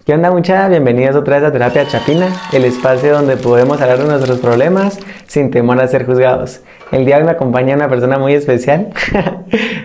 ¿Qué onda, mucha? Bienvenidos otra vez a Terapia Chapina, el espacio donde podemos hablar de nuestros problemas sin temor a ser juzgados. El día de hoy me acompaña una persona muy especial.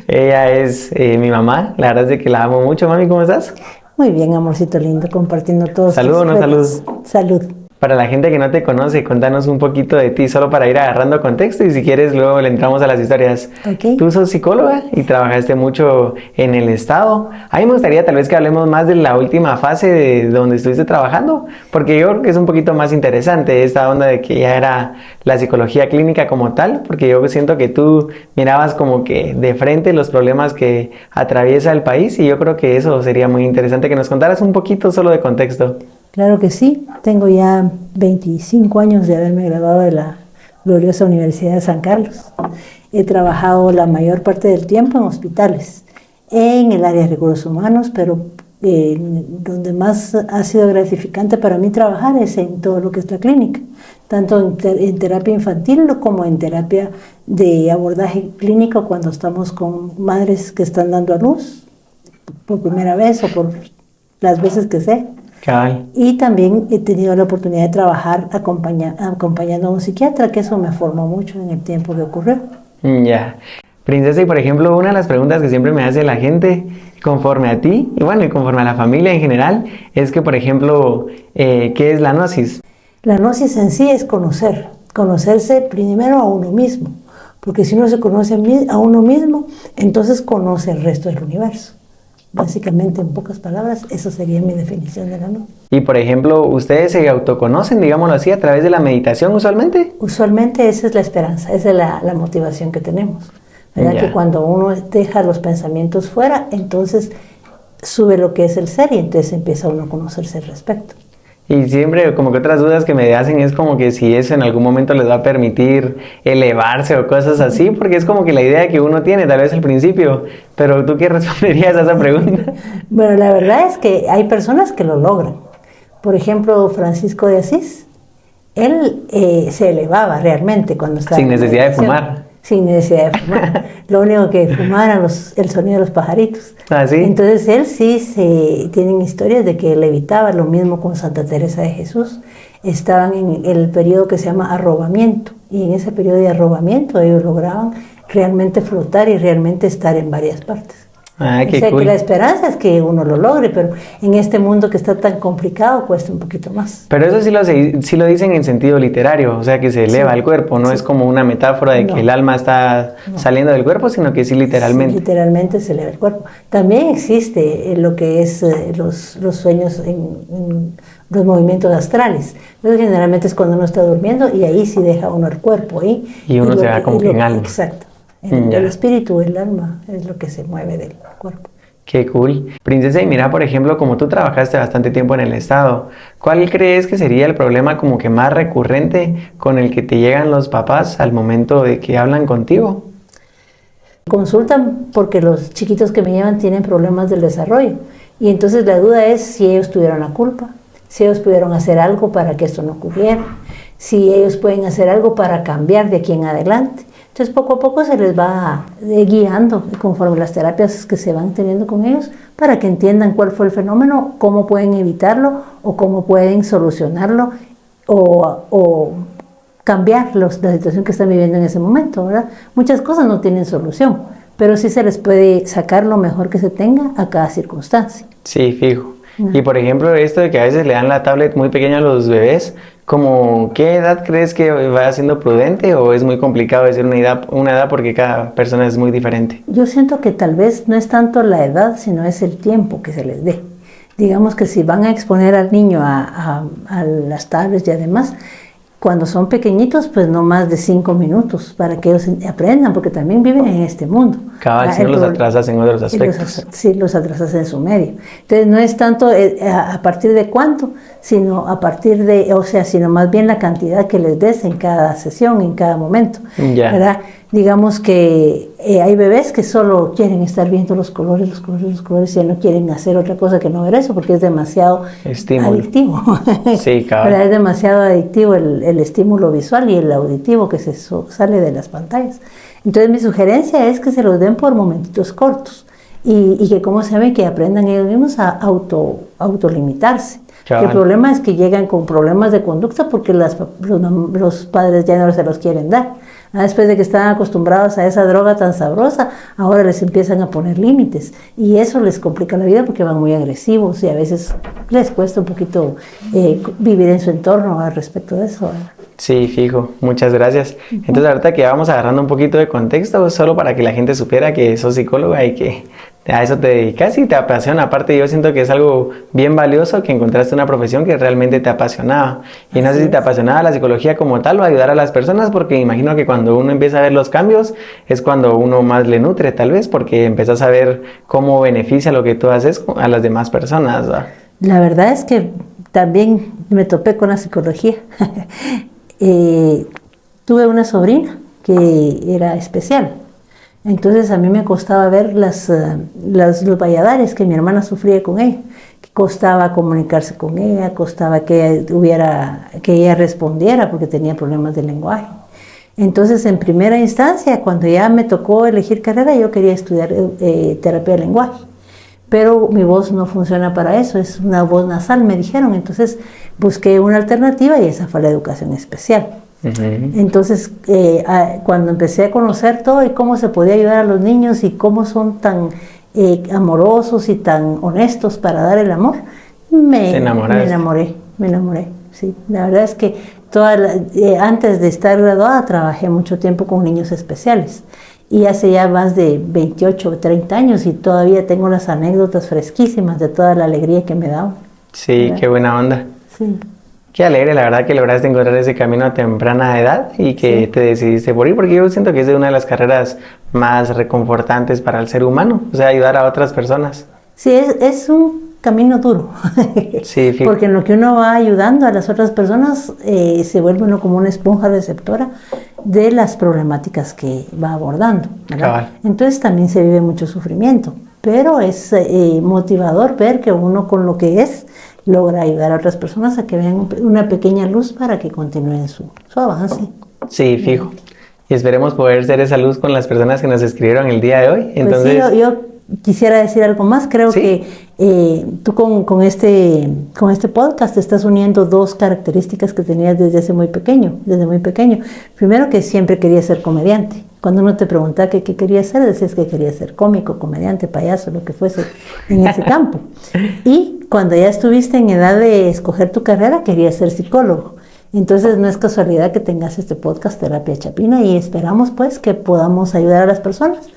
Ella es mi mamá. La verdad es de que la amo mucho. Mami, ¿cómo estás? Muy bien, amorcito lindo, compartiendo todos Salud o tus no retos. salud. Salud. Para la gente que no te conoce, contanos un poquito de ti, solo para ir agarrando contexto y si quieres luego le entramos a las historias. Ok. Tú sos psicóloga y trabajaste mucho en el estado. A mí me gustaría tal vez que hablemos más de la última fase de donde estuviste trabajando, porque yo creo que es un poquito más interesante esta onda de que ya era la psicología clínica como tal, porque yo siento que tú mirabas como que de frente los problemas que atraviesa el país y yo creo que eso sería muy interesante que nos contaras un poquito solo de contexto. Claro que sí. Tengo ya 25 años de haberme graduado de la gloriosa Universidad de San Carlos. He trabajado la mayor parte del tiempo en hospitales, en el área de recursos humanos, pero donde más ha sido gratificante para mí trabajar es en todo lo que es la clínica, tanto en terapia infantil como en terapia de abordaje clínico cuando estamos con madres que están dando a luz por primera vez o por las veces que sea. Cabal. Y también he tenido la oportunidad de trabajar acompañando a un psiquiatra, que eso me formó mucho en el tiempo que ocurrió. Ya. Princesa, y por ejemplo, una de las preguntas que siempre me hace la gente, conforme a ti, y bueno, y conforme a la familia en general, es que, por ejemplo, ¿qué es la gnosis? La gnosis en sí es conocerse primero a uno mismo, porque si uno se conoce a uno mismo, entonces conoce el resto del universo. Básicamente, en pocas palabras, eso sería mi definición de la gnosis. Y por ejemplo, ¿ustedes se autoconocen, digámoslo así, a través de la meditación usualmente? Usualmente esa es la esperanza, esa es la motivación que tenemos. ¿Verdad? Ya. Que cuando uno deja los pensamientos fuera, entonces sube lo que es el ser y entonces empieza uno a conocerse al respecto. Y siempre como que otras dudas que me hacen es como que si eso en algún momento les va a permitir elevarse o cosas así, porque es como que la idea que uno tiene tal vez al principio, pero ¿tú qué responderías a esa pregunta? Bueno, la verdad es que hay personas que lo logran. Por ejemplo, Francisco de Asís, él se elevaba realmente cuando estaba Sin en necesidad de meditación. fumar. Sin necesidad de fumar. Lo único que fumaba era el sonido de los pajaritos. ¿Ah, sí? Entonces él sí tienen historias de que él evitaba, lo mismo con Santa Teresa de Jesús. Estaban en el periodo que se llama arrobamiento, y en ese periodo de arrobamiento ellos lograban realmente flotar y realmente estar en varias partes. Ah, qué O sea cool. que la esperanza es que uno lo logre, pero en este mundo que está tan complicado cuesta un poquito más. Pero eso sí lo dicen en sentido literario, o sea que se eleva Sí, el cuerpo, no sí. es como una metáfora de No. que el alma está No. saliendo del cuerpo, sino que sí literalmente. Sí, literalmente se eleva el cuerpo. También existe lo que es los sueños en los movimientos astrales. Pero generalmente es cuando uno está durmiendo y ahí sí deja uno el cuerpo ahí. Y uno se va como que en alma. Exacto. Ya. El espíritu, el alma es lo que se mueve del cuerpo. Qué cool. Princesa, y mira, por ejemplo, como tú trabajaste bastante tiempo en el estado, ¿cuál crees que sería el problema como que más recurrente con el que te llegan los papás al momento de que hablan contigo? Consultan porque los chiquitos que me llevan tienen problemas del desarrollo y entonces la duda es si ellos tuvieron la culpa, si ellos pudieron hacer algo para que esto no ocurriera, si ellos pueden hacer algo para cambiar de aquí en adelante. Entonces poco a poco se les va guiando conforme las terapias que se van teniendo con ellos para que entiendan cuál fue el fenómeno, cómo pueden evitarlo o cómo pueden solucionarlo o cambiar la situación que están viviendo en ese momento, ¿verdad? Muchas cosas no tienen solución, pero sí se les puede sacar lo mejor que se tenga a cada circunstancia. Sí, fijo. Y por ejemplo, esto de que a veces le dan la tablet muy pequeña a los bebés, ¿como qué edad crees que va siendo prudente o es muy complicado decir una edad porque cada persona es muy diferente? Yo siento que tal vez no es tanto la edad, sino es el tiempo que se les dé. Digamos que si van a exponer al niño a las tablets y además, cuando son pequeñitos, pues no más de 5 minutos para que ellos aprendan, porque también viven en este mundo. Cabal, si no los atrasas en otros aspectos. Sí, los atrasas en su medio. Entonces no es tanto a partir de cuánto, sino a partir de, o sea, sino más bien la cantidad que les des en cada sesión, en cada momento. Ya. ¿Verdad? Digamos que hay bebés que solo quieren estar viendo los colores, y ya no quieren hacer otra cosa que no ver eso, porque es demasiado adictivo. Sí, cabal. Es demasiado adictivo el estímulo visual y el auditivo que se sale de las pantallas. Entonces mi sugerencia es que se los den por momentitos cortos y que como se ve que aprendan ellos mismos a autolimitarse. Cabal. El problema es que llegan con problemas de conducta porque los padres ya no se los quieren dar. Después de que estaban acostumbrados a esa droga tan sabrosa, ahora les empiezan a poner límites. Y eso les complica la vida porque van muy agresivos y a veces les cuesta un poquito vivir en su entorno al respecto de eso, ¿verdad? Sí, fijo. Muchas gracias. Entonces, ahorita que vamos agarrando un poquito de contexto, solo para que la gente supiera que sos psicóloga y que a eso te dedicas y te apasiona. Aparte, yo siento que es algo bien valioso que encontraste una profesión que realmente te apasionaba. Y no sé si te apasionaba la psicología como tal o ayudar a las personas, porque imagino que cuando uno empieza a ver los cambios es cuando uno más le nutre, tal vez, porque empezás a ver cómo beneficia lo que tú haces a las demás personas, ¿verdad? La verdad es que también me topé con la psicología. Tuve una sobrina que era especial. Entonces a mí me costaba ver los valladares que mi hermana sufría con ella. Costaba comunicarse con ella, costaba que ella respondiera porque tenía problemas de lenguaje. Entonces, en primera instancia, cuando ya me tocó elegir carrera, yo quería estudiar terapia de lenguaje. Pero mi voz no funciona para eso, es una voz nasal, me dijeron. Entonces busqué una alternativa y esa fue la educación especial. Entonces, cuando empecé a conocer todo y cómo se podía ayudar a los niños y cómo son tan amorosos y tan honestos para dar el amor, me enamoré. Sí. La verdad es que antes de estar graduada trabajé mucho tiempo con niños especiales. Y hace ya más de 28 o 30 años y todavía tengo las anécdotas fresquísimas de toda la alegría que me daba. Sí, ¿verdad? Qué buena onda. Sí. Qué alegre, la verdad, que lograste encontrar ese camino a temprana edad y que te decidiste por ir, porque yo siento que es una de las carreras más reconfortantes para el ser humano, o sea, ayudar a otras personas. Sí, es un camino duro. Sí, porque en lo que uno va ayudando a las otras personas, se vuelve uno como una esponja receptora de las problemáticas que va abordando, ¿verdad? Entonces también se vive mucho sufrimiento, pero es motivador ver que uno con lo que es logra ayudar a otras personas a que vean una pequeña luz para que continúen su avance. Sí, fijo. Y esperemos poder ser esa luz con las personas que nos escribieron el día de hoy. Entonces, pues sí, yo quisiera decir algo más. Creo que tú con este podcast estás uniendo dos características que tenías desde muy pequeño. Primero, que siempre querías ser comediante. Cuando uno te preguntaba qué querías ser, decías que querías ser cómico, comediante, payaso, lo que fuese en ese campo. Y cuando ya estuviste en edad de escoger tu carrera, querías ser psicólogo. Entonces no es casualidad que tengas este podcast Terapia Chapina y esperamos pues que podamos ayudar a las personas.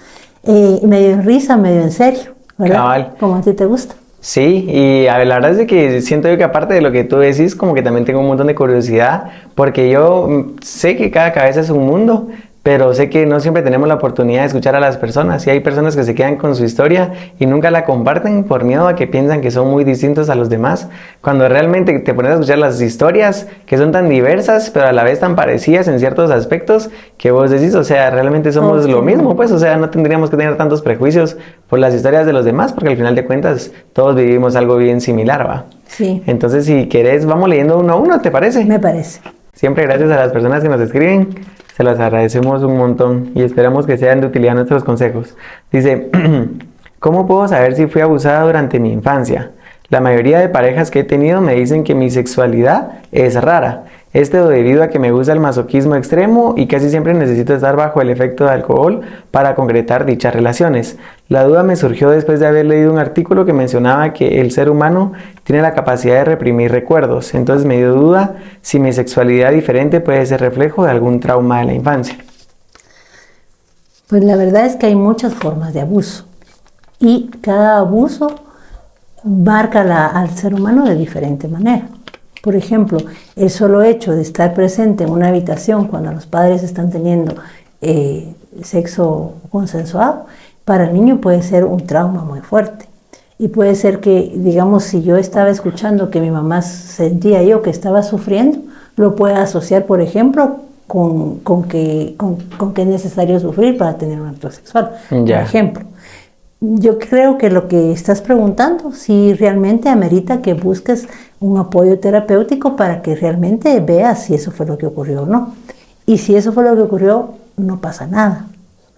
Medio en risa, medio en serio, ¿verdad? Cabal. Como a ti te gusta. Sí, y la verdad es de que siento yo que aparte de lo que tú decís, como que también tengo un montón de curiosidad, porque yo sé que cada cabeza es un mundo, pero sé que no siempre tenemos la oportunidad de escuchar a las personas y hay personas que se quedan con su historia y nunca la comparten por miedo a que piensan que son muy distintos a los demás, cuando realmente te pones a escuchar las historias que son tan diversas pero a la vez tan parecidas en ciertos aspectos que vos decís, o sea, realmente somos lo mismo, pues, o sea, no tendríamos que tener tantos prejuicios por las historias de los demás porque al final de cuentas todos vivimos algo bien similar, ¿va? Sí. Entonces, si querés, vamos leyendo uno a uno, ¿te parece? Me parece. Siempre gracias a las personas que nos escriben. Se los agradecemos un montón y esperamos que sean de utilidad nuestros consejos. Dice, ¿cómo puedo saber si fui abusada durante mi infancia? La mayoría de parejas que he tenido me dicen que mi sexualidad es rara. Esto debido a que me gusta el masoquismo extremo y casi siempre necesito estar bajo el efecto de alcohol para concretar dichas relaciones. La duda me surgió después de haber leído un artículo que mencionaba que el ser humano tiene la capacidad de reprimir recuerdos. Entonces me dio duda si mi sexualidad diferente puede ser reflejo de algún trauma de la infancia. Pues la verdad es que hay muchas formas de abuso y cada abuso marca al ser humano de diferente manera. Por ejemplo, el solo hecho de estar presente en una habitación cuando los padres están teniendo sexo consensuado, para el niño puede ser un trauma muy fuerte. Y puede ser que, digamos, si yo estaba escuchando que mi mamá sentía yo que estaba sufriendo, lo pueda asociar, por ejemplo, con que es necesario sufrir para tener un acto sexual. Por ejemplo. Yo creo que lo que estás preguntando, si realmente amerita que busques un apoyo terapéutico para que realmente veas si eso fue lo que ocurrió o no. Y si eso fue lo que ocurrió, no pasa nada,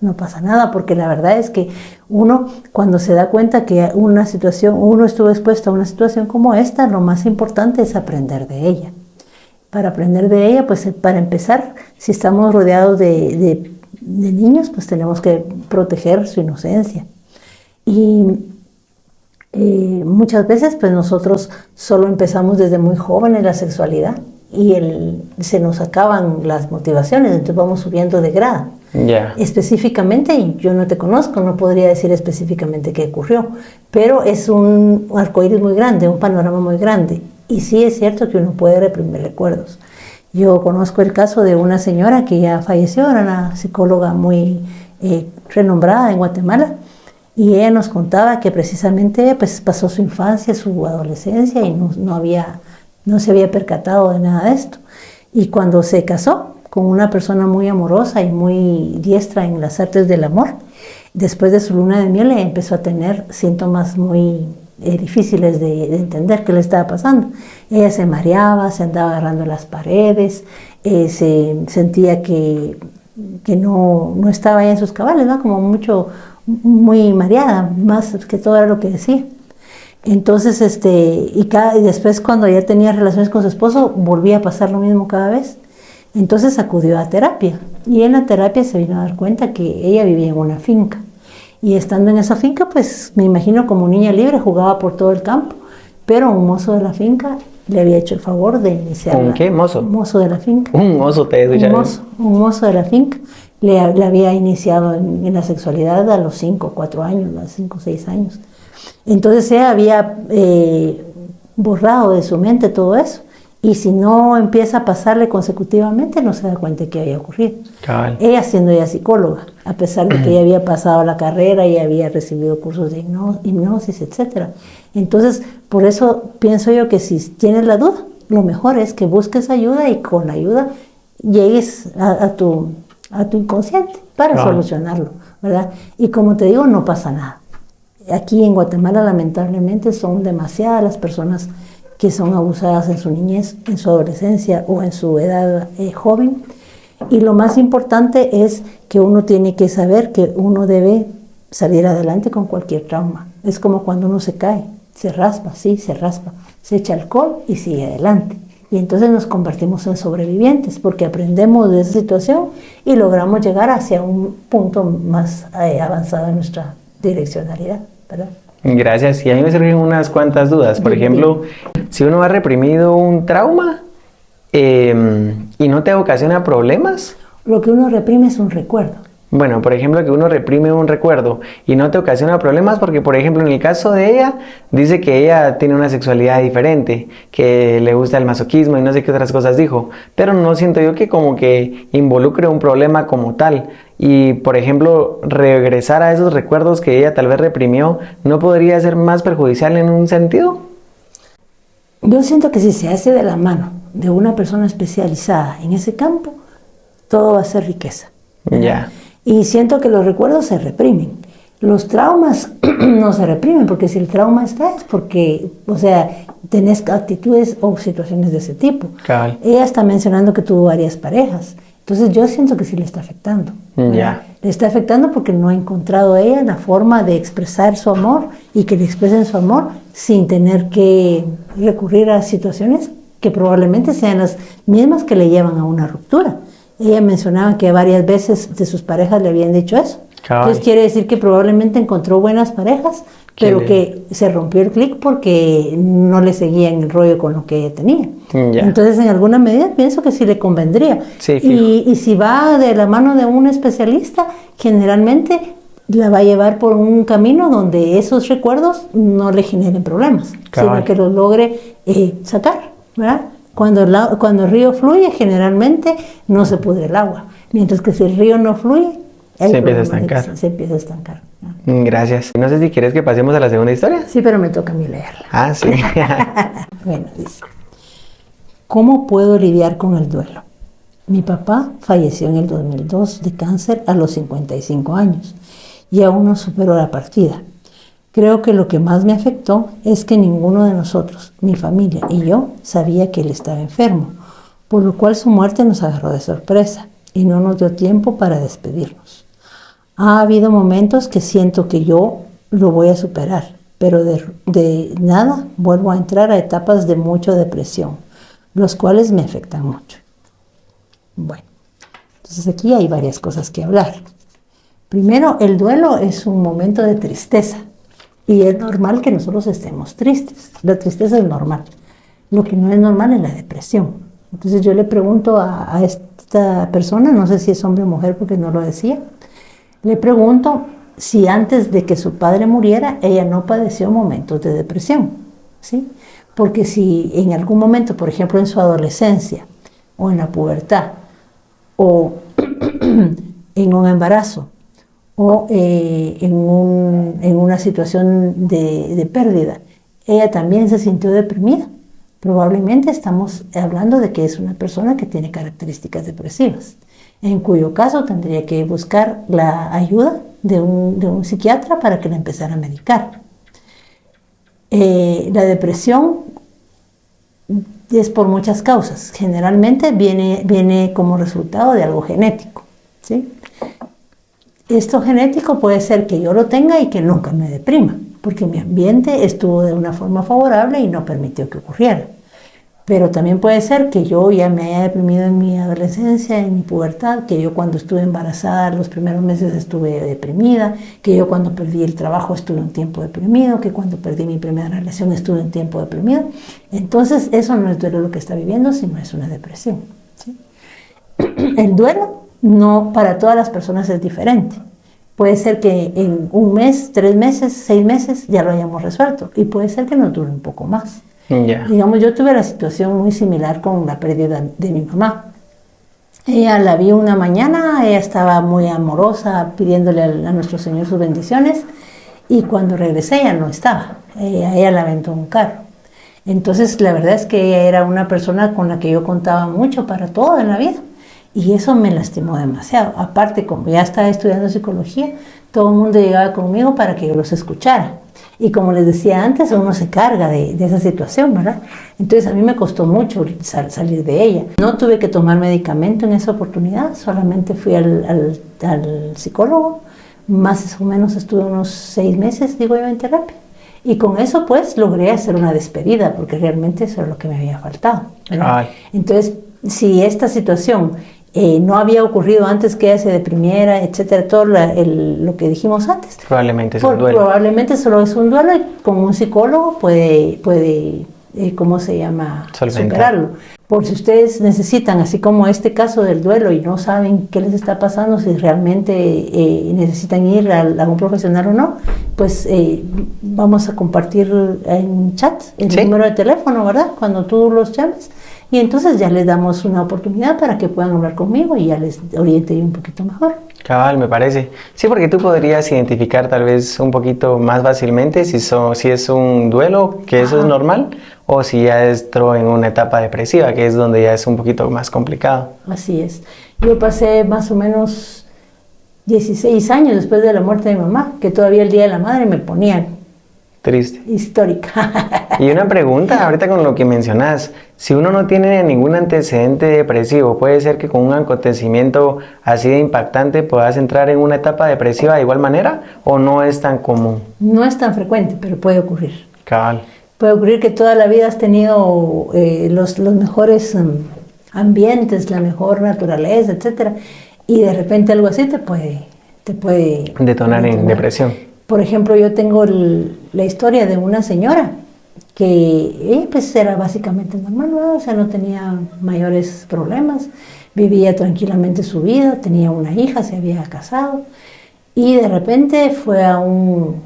no pasa nada, porque la verdad es que uno, cuando se da cuenta que uno estuvo expuesto a una situación como esta, lo más importante es aprender de ella. Para aprender de ella, pues para empezar, si estamos rodeados de niños, pues tenemos que proteger su inocencia. Y muchas veces, pues nosotros solo empezamos desde muy jóvenes la sexualidad y se nos acaban las motivaciones, entonces vamos subiendo de grado. Yeah. Específicamente, yo no te conozco, no podría decir específicamente qué ocurrió, pero es un arcoíris muy grande, un panorama muy grande. Y sí es cierto que uno puede reprimir recuerdos. Yo conozco el caso de una señora que ya falleció, era una psicóloga muy renombrada en Guatemala, y ella nos contaba que precisamente pues, pasó su infancia, su adolescencia y no se había percatado de nada de esto. Y cuando se casó con una persona muy amorosa y muy diestra en las artes del amor, después de su luna de miel empezó a tener síntomas muy difíciles de entender qué le estaba pasando. Ella se mareaba, se andaba agarrando las paredes, se sentía que no estaba ahí en sus cabales, ¿no? Como muy mareada, más que todo era lo que decía. Entonces, y después cuando ya tenía relaciones con su esposo, volvía a pasar lo mismo cada vez. Entonces acudió a terapia, y en la terapia se vino a dar cuenta que ella vivía en una finca. Y estando en esa finca, pues me imagino como niña libre, jugaba por todo el campo, pero un mozo de la finca le había hecho el favor de iniciar. ¿Un qué? ¿Mozo? Un mozo de la finca. Un mozo, te he escuchado. Un mozo de la finca le había iniciado en la sexualidad a los 5 o 4 años, a los 5 o 6 años. Entonces ella había borrado de su mente todo eso. Y si no empieza a pasarle consecutivamente, no se da cuenta de qué había ocurrido. Cabal. Ella siendo ya psicóloga, a pesar de que ella había pasado la carrera y había recibido cursos de hipnosis, etc. Entonces, por eso pienso yo que si tienes la duda, lo mejor es que busques ayuda y con la ayuda llegues a tu inconsciente para solucionarlo, ¿verdad? Y como te digo, no pasa nada. Aquí en Guatemala, lamentablemente, son demasiadas las personas que son abusadas en su niñez, en su adolescencia o en su edad joven. Y lo más importante es que uno tiene que saber que uno debe salir adelante con cualquier trauma. Es como cuando uno se cae, se raspa, se echa alcohol y sigue adelante. Y entonces nos convertimos en sobrevivientes porque aprendemos de esa situación y logramos llegar hacia un punto más avanzado en nuestra direccionalidad, ¿verdad? Gracias. Y a mí me surgen unas cuantas dudas. Por ejemplo, si uno ha reprimido un trauma y no te ocasiona problemas. Lo que uno reprime es un recuerdo. Bueno, por ejemplo, que uno reprime un recuerdo y no te ocasiona problemas porque, por ejemplo, en el caso de ella, dice que ella tiene una sexualidad diferente, que le gusta el masoquismo y no sé qué otras cosas dijo, pero no siento yo que como que involucre un problema como tal. Y, por ejemplo, regresar a esos recuerdos que ella tal vez reprimió, ¿no podría ser más perjudicial en un sentido? Yo siento que si se hace de la mano de una persona especializada en ese campo, todo va a ser riqueza. Ya. Yeah. Y siento que los recuerdos se reprimen. Los traumas no se reprimen, porque si el trauma está es porque, o sea, tenés actitudes o situaciones de ese tipo. Cabal. Ella está mencionando que tuvo varias parejas. Entonces yo siento que sí le está afectando. Ya. Yeah. Le está afectando porque no ha encontrado ella la forma de expresar su amor y que le expresen su amor sin tener que recurrir a situaciones que probablemente sean las mismas que le llevan a una ruptura. Ella mencionaba que varias veces de sus parejas le habían dicho eso. Cabal. Entonces quiere decir que probablemente encontró buenas parejas, pero que se rompió el clic porque no le seguían el rollo con lo que ella tenía. Yeah. Entonces, en alguna medida pienso que sí le convendría. Sí, y si va de la mano de un especialista, generalmente la va a llevar por un camino donde esos recuerdos no le generen problemas, Cabal. sino que los logre sacar, ¿verdad? Cuando el río fluye, generalmente no se pudre el agua, mientras que si el río no fluye, se empieza a estancar. Se empieza a estancar. Gracias. No sé si quieres que pasemos a la segunda historia. Sí, pero me toca a mí leerla. Ah, sí. Bueno, dice: ¿cómo puedo lidiar con el duelo? Mi papá falleció en el 2002 de cáncer a los 55 años y aún no superó la partida. Creo que lo que más me afectó es que ninguno de nosotros, mi familia y yo, sabía que él estaba enfermo, por lo cual su muerte nos agarró de sorpresa y no nos dio tiempo para despedirnos. Ha habido momentos que siento que yo lo voy a superar, pero de nada vuelvo a entrar a etapas de mucha depresión, los cuales me afectan mucho. Bueno, entonces aquí hay varias cosas que hablar. Primero, el duelo es un momento de tristeza y es normal que nosotros estemos tristes. La tristeza es normal. Lo que no es normal es la depresión. Entonces yo le pregunto a esta persona, no sé si es hombre o mujer porque no lo decía, le pregunto si antes de que su padre muriera ella no padeció momentos de depresión, ¿sí? Porque si en algún momento, por ejemplo en su adolescencia o en la pubertad o en un embarazo o en una situación de pérdida, ella también se sintió deprimida, probablemente estamos hablando de que es una persona que tiene características depresivas, en cuyo caso tendría que buscar la ayuda de un psiquiatra para que la empezara a medicar. La depresión es por muchas causas, generalmente viene como resultado de algo genético, ¿sí? Esto genético puede ser que yo lo tenga y que nunca me deprima, porque mi ambiente estuvo de una forma favorable y no permitió que ocurriera. Pero también puede ser que yo ya me haya deprimido en mi adolescencia, en mi pubertad, que yo cuando estuve embarazada los primeros meses estuve deprimida, que yo cuando perdí el trabajo estuve un tiempo deprimido, que cuando perdí mi primera relación estuve un tiempo deprimido. Entonces eso no es duelo lo que está viviendo, sino es una depresión, ¿sí? El duelo no para todas las personas es diferente. Puede ser que en un mes, 3 meses, 6 meses ya lo hayamos resuelto y puede ser que nos dure un poco más. Yeah. Digamos, yo tuve la situación muy similar con la pérdida de mi mamá. Ella la vi una mañana, ella estaba muy amorosa pidiéndole a nuestro Señor sus bendiciones y cuando regresé ella no estaba, ella la aventó un carro. Entonces la verdad es que ella era una persona con la que yo contaba mucho para todo en la vida. Y eso me lastimó demasiado. Aparte, como ya estaba estudiando psicología, todo el mundo llegaba conmigo para que yo los escuchara. Y como les decía antes, uno se carga de esa situación, ¿verdad? Entonces a mí me costó mucho salir de ella. No tuve que tomar medicamento en esa oportunidad, solamente fui al psicólogo. Más o menos estuve unos 6 meses, digo yo, en terapia. Y con eso pues logré hacer una despedida, porque realmente eso era lo que me había faltado, ¿verdad? Entonces, si esta situación no había ocurrido antes que ella se deprimiera, etcétera, todo lo que dijimos antes. Probablemente es un duelo. Probablemente solo es un duelo y con un psicólogo puede ¿cómo se llama? Superarlo. Por si ustedes necesitan, así como este caso del duelo y no saben qué les está pasando, si realmente necesitan ir a un profesional o no, pues vamos a compartir en chat el número de teléfono, ¿verdad? Cuando tú los llames. Y entonces ya les damos una oportunidad para que puedan hablar conmigo y ya les oriente un poquito mejor. Cabal, me parece. Sí, porque tú podrías identificar tal vez un poquito más fácilmente si es un duelo, que eso es normal, o si ya entro en una etapa depresiva, que es donde ya es un poquito más complicado. Así es. Yo pasé más o menos 16 años después de la muerte de mi mamá, que todavía el Día de la Madre me ponían triste. Histórica. Y una pregunta, ahorita con lo que mencionas, si uno no tiene ningún antecedente depresivo, ¿puede ser que con un acontecimiento así de impactante puedas entrar en una etapa depresiva de igual manera o no es tan común? No es tan frecuente, pero puede ocurrir. Cabal. Puede ocurrir que toda la vida has tenido los mejores ambientes, la mejor naturaleza, etcétera, y de repente algo así te puede detonar en depresión. Por ejemplo, yo tengo la historia de una señora que ella pues era básicamente normal, ¿no? O sea, no tenía mayores problemas, vivía tranquilamente su vida, tenía una hija, se había casado y de repente fue a un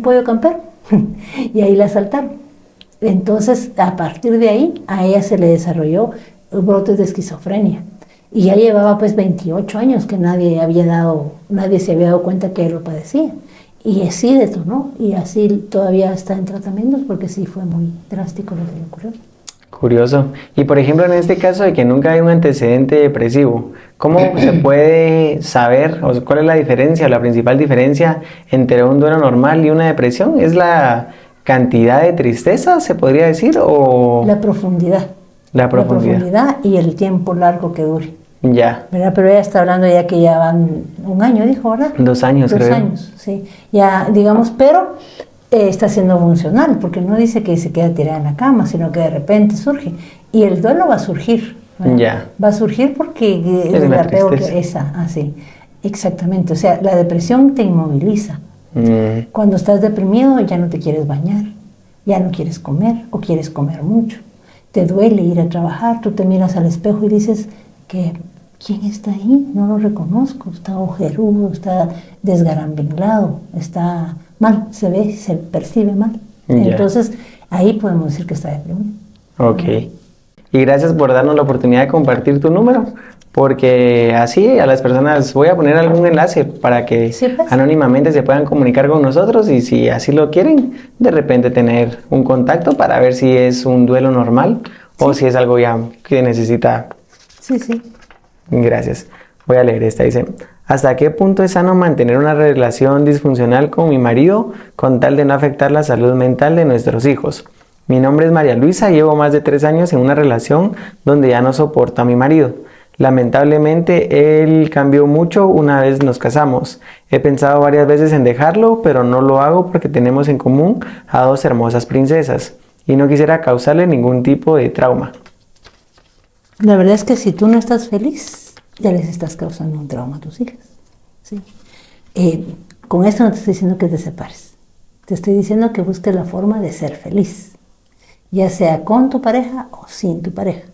pollo campero y ahí la asaltaron. Entonces, a partir de ahí, a ella se le desarrolló brotes de esquizofrenia. Y ya llevaba pues 28 años que nadie se había dado cuenta que él lo padecía. Y así detonó, y así todavía está en tratamientos porque sí fue muy drástico lo que le ocurrió. Curioso. Y por ejemplo, en este caso de que nunca hay un antecedente depresivo, ¿cómo se puede saber, o cuál es la diferencia, la principal diferencia entre un duelo normal y una depresión? ¿Es la cantidad de tristeza, se podría decir, o...? La profundidad. La profundidad y el tiempo largo que dure. Ya. ¿verdad? Pero ella está hablando ya que ya van 1 año, dijo, ¿verdad? 2 años, 2 creo. años, sí. Ya, digamos, pero está siendo funcional, porque no dice que se queda tirada en la cama, sino que de repente surge. Y el duelo va a surgir, ¿verdad? Ya. Va a surgir porque Es el una apego tristeza. que esa, así. Exactamente. O sea, la depresión te inmoviliza. Mm, Cuando estás deprimido ya no te quieres bañar, ya no quieres comer o quieres comer mucho. Te duele ir a trabajar, tú te miras al espejo y dices que ¿quién está ahí? No lo reconozco, está ojerudo, está desgarambinglado, está mal, se ve, se percibe mal. Ya. Entonces ahí podemos decir que está deprimido. ok. Y gracias por darnos la oportunidad de compartir tu número, porque así a las personas voy a poner algún enlace para que Sí, pues. anónimamente se puedan comunicar con nosotros y si así lo quieren, de repente tener un contacto para ver si es un duelo normal o Sí. si es algo ya que necesita. Sí, sí. Gracias. Voy a leer esta. Dice, ¿hasta qué punto es sano mantener una relación disfuncional con mi marido con tal de no afectar la salud mental de nuestros hijos? Mi nombre es María Luisa, llevo más de 3 años en una relación donde ya no soporto a mi marido. Lamentablemente él cambió mucho una vez nos casamos. He pensado varias veces en dejarlo, pero no lo hago porque tenemos en común a 2 hermosas princesas y no quisiera causarle ningún tipo de trauma. La verdad es que si tú no estás feliz, ya les estás causando un trauma a tus hijas. ¿Sí? Con esto no te estoy diciendo que te separes. Te estoy diciendo que busques la forma de ser feliz, ya sea con tu pareja o sin tu pareja.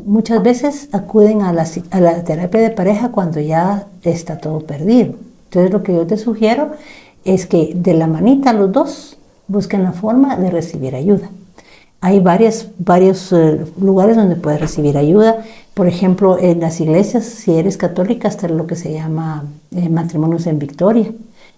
Muchas veces acuden a la terapia de pareja cuando ya está todo perdido. Entonces lo que yo te sugiero es que de la manita los dos busquen la forma de recibir ayuda. Hay varios lugares donde puedes recibir ayuda. Por ejemplo, en las iglesias, si eres católica, está lo que se llama matrimonios en victoria.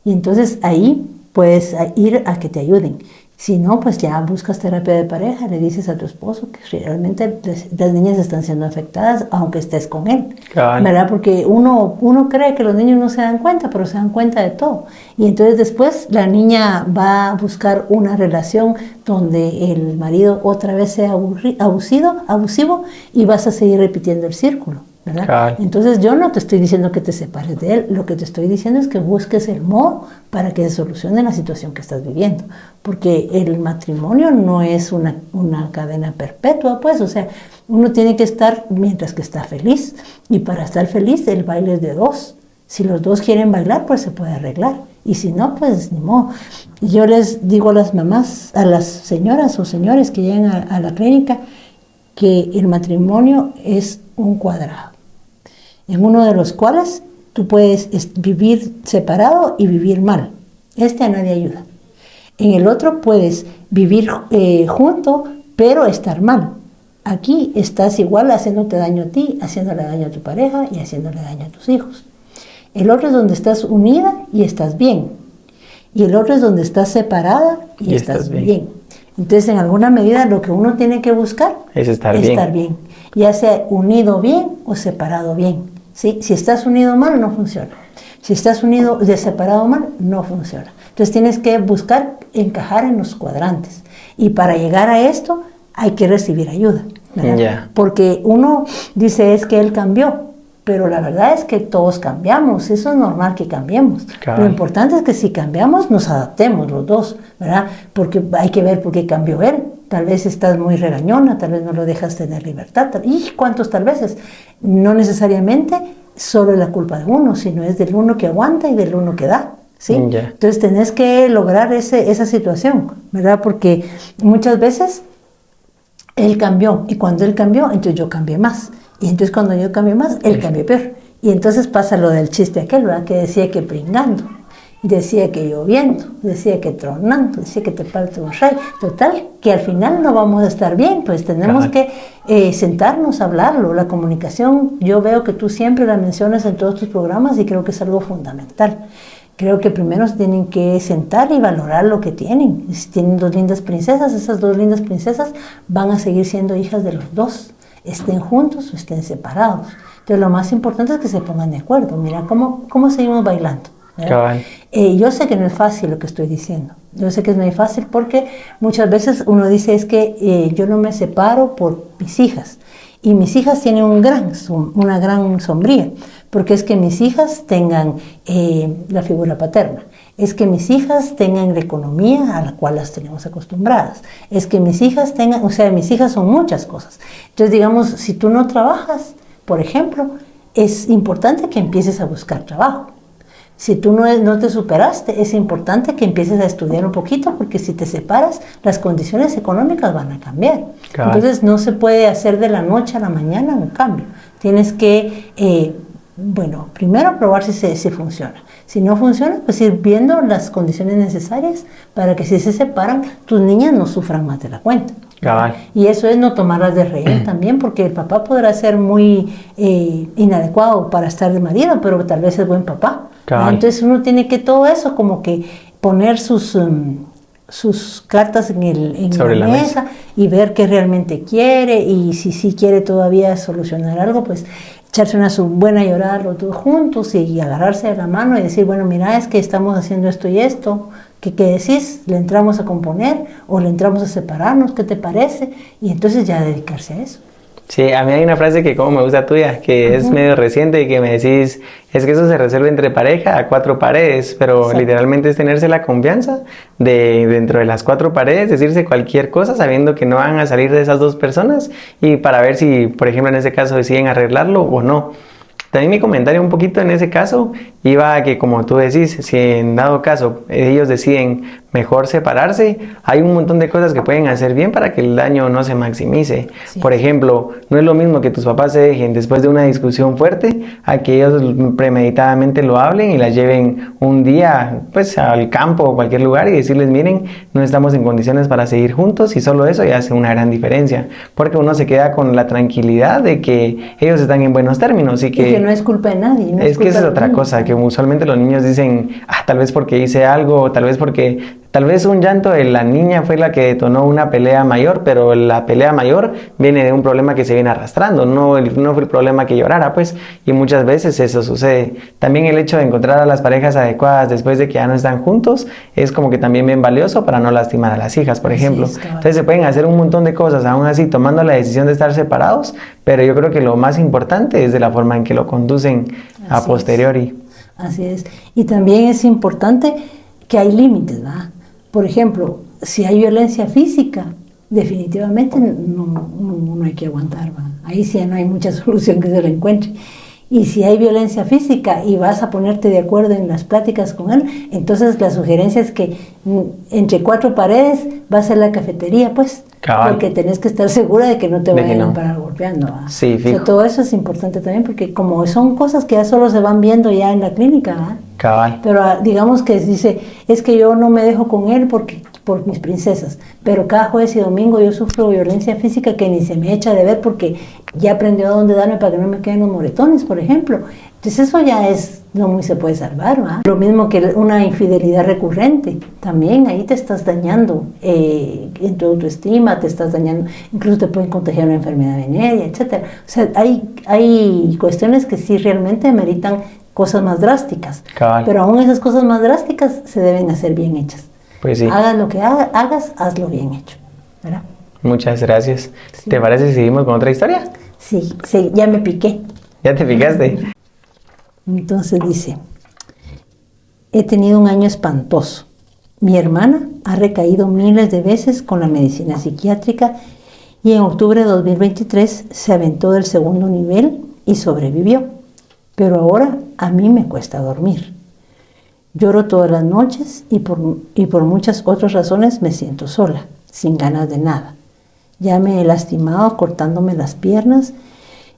Y entonces ahí puedes ir a que te ayuden. Si no, pues ya buscas terapia de pareja, le dices a tu esposo que realmente las niñas están siendo afectadas, aunque estés con él. Cabal. ¿Verdad? Porque uno cree que los niños no se dan cuenta, pero se dan cuenta de todo. Y entonces después la niña va a buscar una relación donde el marido otra vez sea abusivo y vas a seguir repitiendo el círculo. ¿Verdad? Cabal. Entonces yo no te estoy diciendo que te separes de él, lo que te estoy diciendo es que busques el modo para que se solucione la situación que estás viviendo, porque el matrimonio no es una cadena perpetua, pues, o sea, uno tiene que estar mientras que está feliz, y para estar feliz el baile es de 2, si los 2 quieren bailar, pues se puede arreglar, y si no, pues ni modo. Yo les digo a las mamás, a las señoras o señores que llegan a la clínica, que el matrimonio es un cuadrado, en uno de los cuales tú puedes vivir separado y vivir mal. A nadie ayuda. En el otro puedes vivir junto, pero estar mal. Aquí estás igual haciéndote daño a ti, haciéndole daño a tu pareja y haciéndole daño a tus hijos. El otro es donde estás unida y estás bien. Y el otro es donde estás separada y estás bien. Entonces, en alguna medida, lo que uno tiene que buscar Es estar bien. Ya sea unido bien o separado bien. ¿Sí? Si estás unido mal, no funciona. Si estás unido separado mal, no funciona. Entonces, tienes que buscar encajar en los cuadrantes. Y para llegar a esto, hay que recibir ayuda, ¿verdad? Yeah. Porque uno dice, es que él cambió. Pero la verdad es que todos cambiamos, eso es normal que cambiemos. Claro. Lo importante es que si cambiamos, nos adaptemos los dos, ¿verdad? Porque hay que ver por qué cambió él. Tal vez estás muy regañona, tal vez no lo dejas tener libertad. ¿Y cuántos tal veces? No necesariamente solo es la culpa de uno, sino es del uno que aguanta y del uno que da, ¿sí? Yeah. Entonces tenés que lograr esa situación, ¿verdad? Porque muchas veces él cambió, y cuando él cambió, entonces yo cambié más. Y entonces cuando yo cambié más, él cambió peor. Y entonces pasa lo del chiste aquel, ¿verdad? Que decía que pringando, decía que lloviendo, decía que tronando, decía que te parte un rayo. Total, que al final no vamos a estar bien, pues tenemos que sentarnos a hablarlo. La comunicación, yo veo que tú siempre la mencionas en todos tus programas y creo que es algo fundamental. Creo que primero se tienen que sentar y valorar lo que tienen. Si tienen 2 lindas princesas, esas 2 lindas princesas van a seguir siendo hijas de los 2. Estén juntos o estén separados. Entonces lo más importante es que se pongan de acuerdo. Mira, ¿cómo seguimos bailando? Yo sé que no es fácil lo que estoy diciendo. Yo sé que no es fácil porque muchas veces uno dice es que yo no me separo por mis hijas. Y mis hijas tienen una gran sombría, porque es que mis hijas tengan la figura paterna, es que mis hijas tengan la economía a la cual las tenemos acostumbradas, es que mis hijas tengan, o sea, mis hijas son muchas cosas. Entonces, digamos, si tú no trabajas, por ejemplo, es importante que empieces a buscar trabajo. Si tú no te superaste, es importante que empieces a estudiar un poquito, porque si te separas, las condiciones económicas van a cambiar. Claro. Entonces no se puede hacer de la noche a la mañana un cambio. Tienes que, primero probar si funciona. Si no funciona, pues ir viendo las condiciones necesarias para que si se separan, tus niñas no sufran más de la cuenta. Cabal. Y eso es no tomarlas de rehén también, porque el papá podrá ser muy inadecuado para estar de marido, pero tal vez es buen papá. Entonces uno tiene que todo eso como que poner sus cartas en la mesa y ver qué realmente quiere, y si sí quiere todavía solucionar algo, pues echarse una buena llorada los dos juntos y agarrarse de la mano y decir, bueno, mira, es que estamos haciendo esto y esto, ¿qué decís? ¿Le entramos a componer o le entramos a separarnos? ¿Qué te parece? Y entonces ya dedicarse a eso. Sí, a mí hay una frase que como me gusta tuya, que es medio reciente y que me decís, es que eso se resuelve entre pareja a 4 paredes, pero exacto, literalmente es tenerse la confianza de dentro de las 4 paredes, decirse cualquier cosa sabiendo que no van a salir de esas 2 personas y para ver si, por ejemplo, en ese caso deciden arreglarlo o no. También mi comentario un poquito en ese caso iba a que, como tú decís, si en dado caso ellos deciden mejor separarse, hay un montón de cosas que pueden hacer bien para que el daño no se maximice. Sí. Por ejemplo, no es lo mismo que tus papás se dejen después de una discusión fuerte a que ellos premeditadamente lo hablen y la lleven un día pues al campo o cualquier lugar y decirles, miren, no estamos en condiciones para seguir juntos, y solo eso ya hace una gran diferencia, porque uno se queda con la tranquilidad de que ellos están en buenos términos y que no es culpa de nadie. No es que esa es otra cosa, que usualmente los niños dicen, tal vez porque hice algo, o tal vez un llanto de la niña fue la que detonó una pelea mayor, pero la pelea mayor viene de un problema que se viene arrastrando, no fue el problema que llorara, pues, y muchas veces eso sucede. También el hecho de encontrar a las parejas adecuadas después de que ya no están juntos es como que también bien valioso para no lastimar a las hijas, por ejemplo. Sí, entonces se pueden hacer un montón de cosas, aún así tomando la decisión de estar separados, pero yo creo que lo más importante es de la forma en que lo conducen a posteriori. Así es. Y también es importante que hay límites, ¿verdad? Por ejemplo, si hay violencia física, definitivamente no hay que aguantar, ¿verdad? Ahí sí no hay mucha solución que se le encuentre. Y si hay violencia física y vas a ponerte de acuerdo en las pláticas con él, entonces la sugerencia es que entre 4 paredes va a ser la cafetería, pues. Cabal. Porque tenés que estar segura de que no te vayan a parar golpeando, ¿verdad? Sí, fijo. O sea, todo eso es importante también, porque como son cosas que ya solo se van viendo ya en la clínica, ¿verdad? Cabal. Pero digamos que dice, es que yo no me dejo con él por mis princesas, pero cada jueves y domingo yo sufro violencia física que ni se me echa de ver, porque ya aprendió a dónde darme para que no me queden los moretones, por ejemplo. Entonces eso ya no muy se puede salvar, ¿verdad? Lo mismo que una infidelidad recurrente, también ahí te estás dañando en tu autoestima, te estás dañando, incluso te pueden contagiar una enfermedad venérea, etc. O sea, hay cuestiones que sí realmente ameritan cosas más drásticas. Cabal. Pero aún esas cosas más drásticas se deben hacer bien hechas. Pues sí. Hagas lo que hagas, hazlo bien hecho, ¿verdad? Muchas gracias. Sí. ¿Te parece si seguimos con otra historia? Sí, ya me piqué. ¿Ya te picaste? Entonces dice, he tenido un año espantoso. Mi hermana ha recaído miles de veces con la medicina psiquiátrica y en octubre de 2023 se aventó del 2º nivel y sobrevivió. Pero ahora a mí me cuesta dormir. Lloro todas las noches y por muchas otras razones me siento sola, sin ganas de nada. Ya me he lastimado cortándome las piernas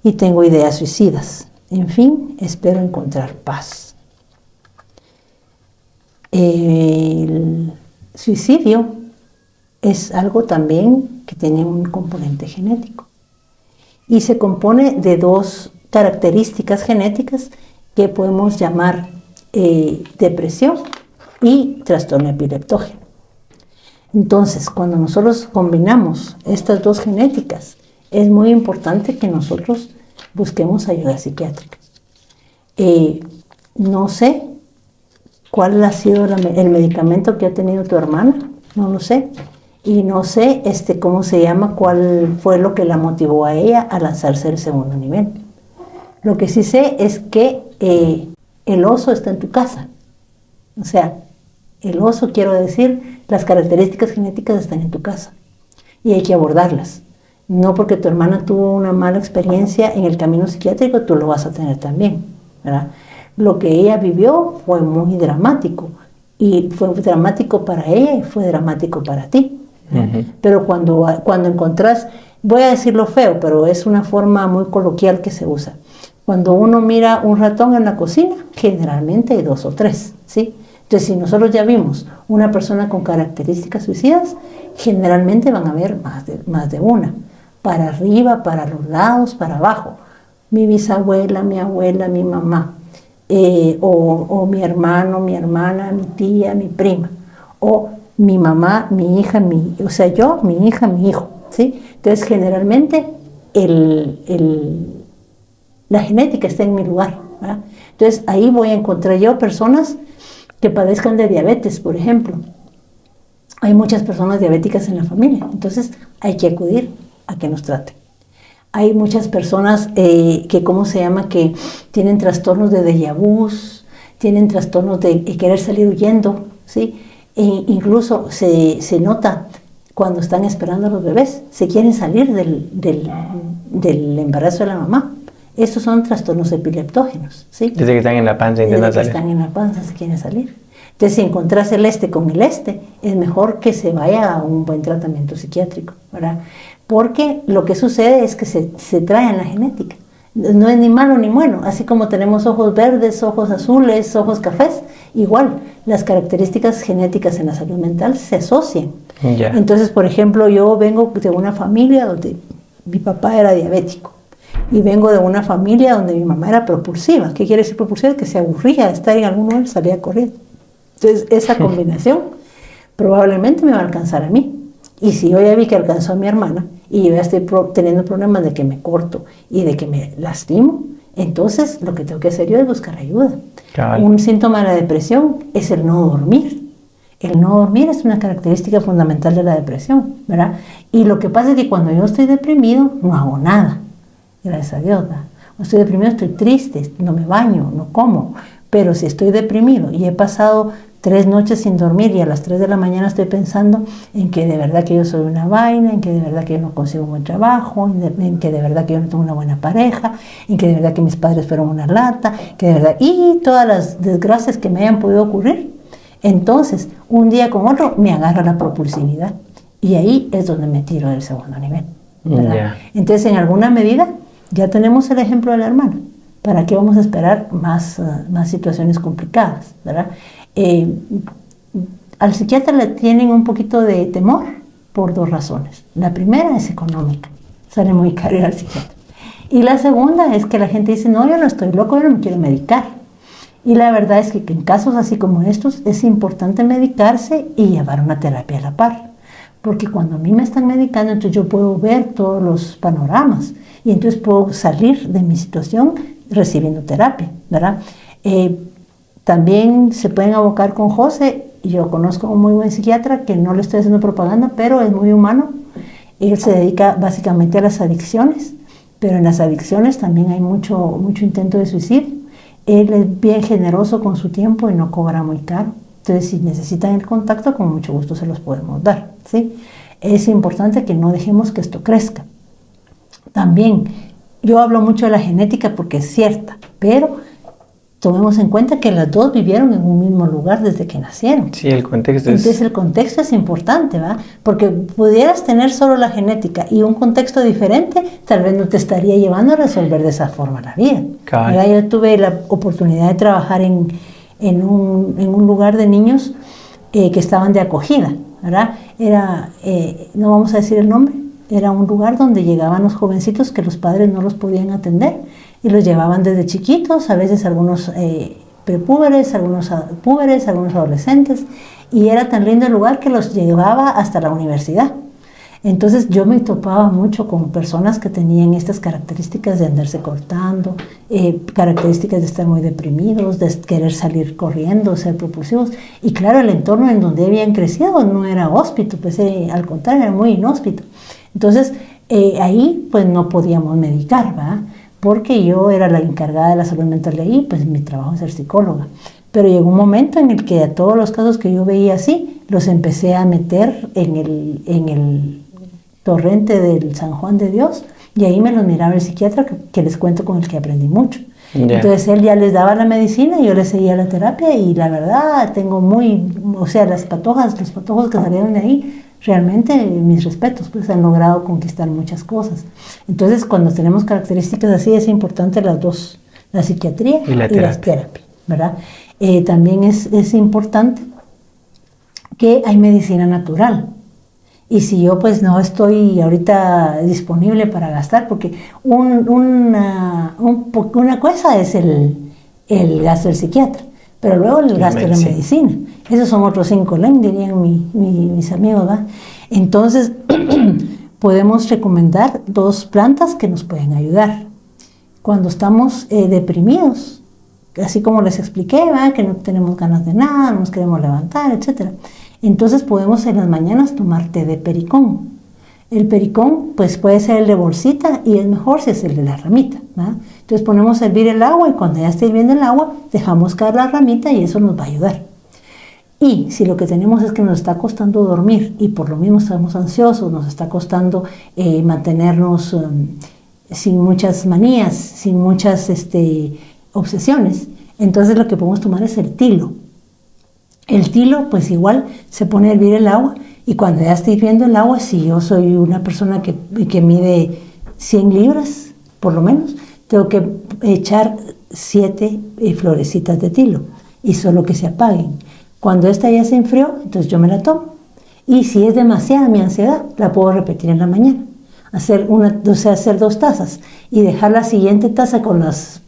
y tengo ideas suicidas. En fin, espero encontrar paz. El suicidio es algo también que tiene un componente genético y se compone de 2 características genéticas que podemos llamar depresión y trastorno epileptógeno. Entonces, cuando nosotros combinamos estas 2 genéticas, es muy importante que nosotros busquemos ayuda psiquiátrica. No sé cuál ha sido el medicamento que ha tenido tu hermana, no lo sé. Y no sé cómo se llama, cuál fue lo que la motivó a ella a lanzarse el segundo nivel. Lo que sí sé es que el oso está en tu casa. O sea, el oso, quiero decir, las características genéticas están en tu casa y hay que abordarlas. No porque tu hermana tuvo una mala experiencia en el camino psiquiátrico, tú lo vas a tener también, ¿verdad? Lo que ella vivió fue muy dramático y fue dramático para ella y fue dramático para ti. Pero cuando encontrás, voy a decirlo feo, pero es una forma muy coloquial que se usa. Cuando uno mira un ratón en la cocina, generalmente hay 2 o 3, ¿sí? Entonces, si nosotros ya vimos una persona con características suicidas, generalmente van a haber más de una. Para arriba, para los lados, para abajo. Mi bisabuela, mi abuela, mi mamá, o mi hermano, mi hermana, mi tía, mi prima, o mi mamá, mi hija, o sea, yo, mi hija, mi hijo, ¿sí? Entonces, generalmente, la genética está en mi lugar, ¿verdad? Entonces, ahí voy a encontrar yo personas que padezcan de diabetes, por ejemplo. Hay muchas personas diabéticas en la familia, entonces hay que acudir a que nos traten. Hay muchas personas que tienen trastornos de déjà vu, tienen trastornos de querer salir huyendo, ¿sí? Incluso se nota cuando están esperando a los bebés, se quieren salir del embarazo de la mamá. Estos son trastornos epileptógenos, ¿sí? Desde que están en la panza intentan salir. Desde que están en la panza se quieren salir. Entonces, si encontrás el con el es mejor que se vaya a un buen tratamiento psiquiátrico, ¿verdad? Porque lo que sucede es que se trae en la genética. No es ni malo ni bueno. Así como tenemos ojos verdes, ojos azules, ojos cafés, igual las características genéticas en la salud mental se asocian. Yeah. Entonces, por ejemplo, yo vengo de una familia donde mi papá era diabético. Y vengo de una familia donde mi mamá era propulsiva. ¿Qué quiere decir propulsiva? Que se aburría de estar en algún lugar, salía corriendo. Entonces, esa combinación probablemente me va a alcanzar a mí. Y si yo ya vi que alcanzó a mi hermana y yo ya estoy teniendo problemas de que me corto y de que me lastimo, entonces lo que tengo que hacer yo es buscar ayuda. Cabal. Un síntoma de la depresión es el no dormir. El no dormir es una característica fundamental de la depresión, ¿verdad? Y lo que pasa es que cuando yo estoy deprimido, no hago nada. Gracias a Dios, ¿verdad? Cuando estoy deprimido, estoy triste, no me baño, no como. Pero si estoy deprimido y he pasado 3 noches sin dormir y a las 3 de la mañana estoy pensando en que de verdad que yo soy una vaina, en que de verdad que yo no consigo un buen trabajo, en que de verdad que yo no tengo una buena pareja, en que de verdad que mis padres fueron una lata, que de verdad, y todas las desgracias que me hayan podido ocurrir, entonces un día con otro me agarra la propulsividad y ahí es donde me tiro del segundo nivel, ¿verdad? Yeah. Entonces, en alguna medida ya tenemos el ejemplo de la hermana. ¿Para qué vamos a esperar más situaciones complicadas, ¿verdad? Al psiquiatra le tienen un poquito de temor por 2 razones. La primera es económica, sale muy caro ir al psiquiatra. Y la segunda es que la gente dice, no, yo no estoy loco, yo no me quiero medicar. Y la verdad es que en casos así como estos es importante medicarse y llevar una terapia a la par. Porque cuando a mí me están medicando, entonces yo puedo ver todos los panoramas y entonces puedo salir de mi situación recibiendo terapia, ¿verdad? También se pueden abocar con José, y yo conozco a un muy buen psiquiatra que no le estoy haciendo propaganda, pero es muy humano. Él se dedica básicamente a las adicciones, pero en las adicciones también hay mucho intento de suicidio. Él es bien generoso con su tiempo y no cobra muy caro. Entonces, si necesitan el contacto, con mucho gusto se los podemos dar, ¿sí? Es importante que no dejemos que esto crezca. También, yo hablo mucho de la genética porque es cierta, pero tomemos en cuenta que las dos vivieron en un mismo lugar desde que nacieron. Sí, el contexto Entonces, el contexto es importante, ¿va? Porque pudieras tener solo la genética y un contexto diferente, tal vez no te estaría llevando a resolver de esa forma la vida. Yo tuve la oportunidad de trabajar en un lugar de niños que estaban de acogida, ¿verdad? No vamos a decir el nombre, era un lugar donde llegaban los jovencitos que los padres no los podían atender y los llevaban desde chiquitos, a veces algunos prepúberes, algunos púberes, algunos adolescentes, y era tan lindo el lugar que los llevaba hasta la universidad. Entonces yo me topaba mucho con personas que tenían estas características de andarse cortando, características de estar muy deprimidos, de querer salir corriendo, ser propulsivos. Y claro, el entorno en donde habían crecido no era hóspito, pues al contrario, era muy inhóspito. Entonces ahí pues no podíamos medicar, ¿verdad? Porque yo era la encargada de la salud mental de ahí, pues mi trabajo es ser psicóloga. Pero llegó un momento en el que a todos los casos que yo veía así, los empecé a meter en el torrente del San Juan de Dios, y ahí me los miraba el psiquiatra que les cuento, con el que aprendí mucho. Yeah. Entonces él ya les daba la medicina y yo les seguía la terapia, y la verdad tengo o sea, los patojos que salieron de ahí, realmente mis respetos, pues han logrado conquistar muchas cosas. Entonces cuando tenemos características así es importante las dos, la psiquiatría y la terapia, ¿verdad? También es importante que hay medicina natural. Y si yo pues no estoy ahorita disponible para gastar, porque una cosa es el gasto del psiquiatra, pero luego el gasto de la medicina. Esos son otros 5 len, dirían mis amigos, ¿va? Entonces podemos recomendar 2 plantas que nos pueden ayudar. Cuando estamos deprimidos, así como les expliqué, ¿va? Que no tenemos ganas de nada, no nos queremos levantar, etcétera. Entonces podemos en las mañanas tomar té de pericón. El pericón pues puede ser el de bolsita, y es mejor si es el de la ramita, ¿verdad? Entonces ponemos a hervir el agua, y cuando ya esté hirviendo el agua dejamos caer la ramita, y eso nos va a ayudar. Y si lo que tenemos es que nos está costando dormir y por lo mismo estamos ansiosos, nos está costando mantenernos sin muchas manías, sin muchas obsesiones, entonces lo que podemos tomar es el tilo. El tilo, pues igual, se pone a hervir el agua, y cuando ya esté hirviendo el agua, si yo soy una persona que mide 100 libras, por lo menos, tengo que echar 7 florecitas de tilo, y solo que se apaguen. Cuando esta ya se enfrió, entonces yo me la tomo. Y si es demasiada mi ansiedad, la puedo repetir en la mañana. Hacer 2 tazas, y dejar la siguiente taza con las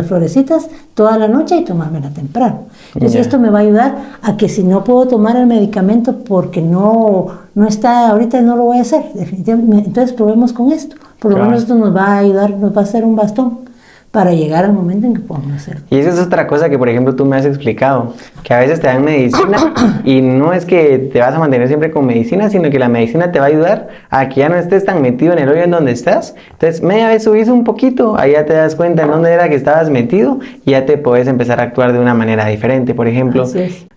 florecitas toda la noche y tomármela temprano. Entonces esto me va a ayudar a que si no puedo tomar el medicamento porque no está ahorita, no lo voy a hacer definitivamente. Entonces probemos con esto, por lo menos esto nos va a ayudar, nos va a hacer un bastón para llegar al momento en que podamos hacerlo. Y esa es otra cosa que, por ejemplo, tú me has explicado, que a veces te dan medicina y no es que te vas a mantener siempre con medicina, sino que la medicina te va a ayudar a que ya no estés tan metido en el hoyo en donde estás. Entonces, media vez subís un poquito, ahí ya te das cuenta en dónde era que estabas metido, y ya te puedes empezar a actuar de una manera diferente. Por ejemplo,